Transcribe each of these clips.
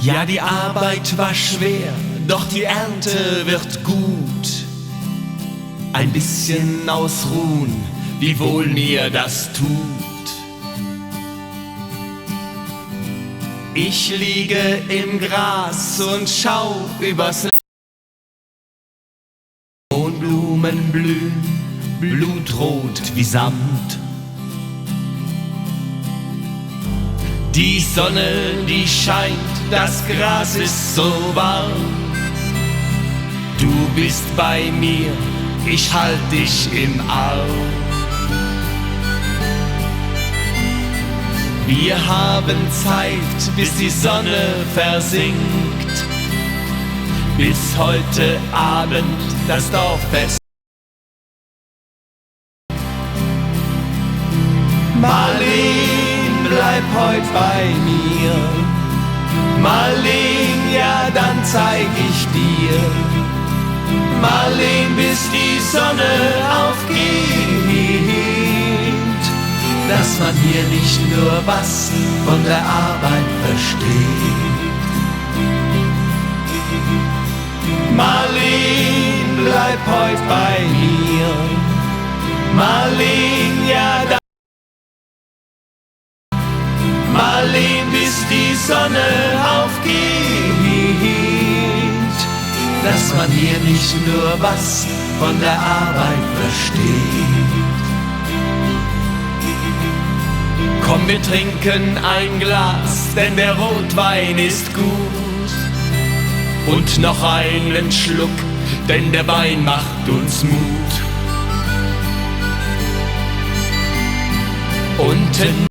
Ja, die Arbeit war schwer, doch die Ernte wird gut. Ein bisschen ausruhen, wie wohl mir das tut. Ich liege im Gras und schau übers Land. Mohnblumen blühen, blutrot wie Samt. Die Sonne, die scheint, das Gras ist so warm. Du bist bei mir, ich halt dich im Arm. Wir haben Zeit, bis die Sonne versinkt. Bis heute Abend das Dorffest. Marleen, bleib heut bei mir. Marleen, ja, dann zeig ich dir. Marleen, bis die Sonne aufgeht, dass man hier nicht nur was von der Arbeit versteht. Marleen, bleib heut bei mir. Marleen, ja, dann Marleen, bis die Sonne aufgeht, dass man hier nicht nur was von der Arbeit versteht. Komm, wir trinken ein Glas, denn der Rotwein ist gut. Und noch einen Schluck, denn der Wein macht uns Mut. Unten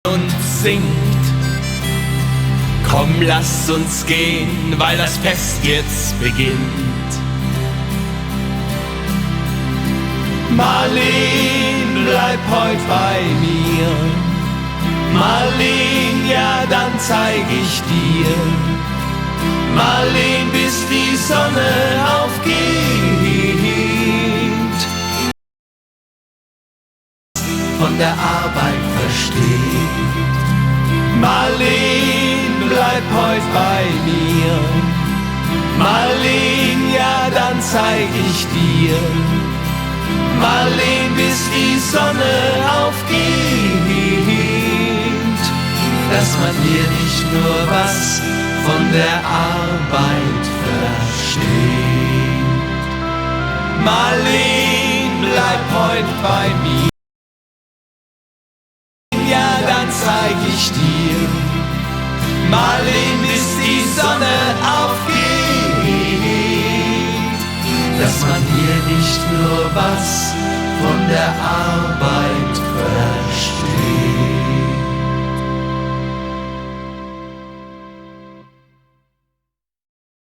und singt. Komm, lass uns gehen, weil das Fest jetzt beginnt. Marleen, bleib heut bei mir. Marleen, ja, dann zeig ich dir. Marleen, bis die Sonne aufgeht, von der Arbeit versteht. Marleen, bleib heut bei mir. Marleen, ja, dann zeig ich dir. Marleen, bis die Sonne aufgeht, dass man hier nicht nur was von der Arbeit versteht. Marleen, bleib heut bei mir. Ja, dann zeig ich dir. Marleen, bis die Sonne aufgeht, dass man hier nicht nur was von der Arbeit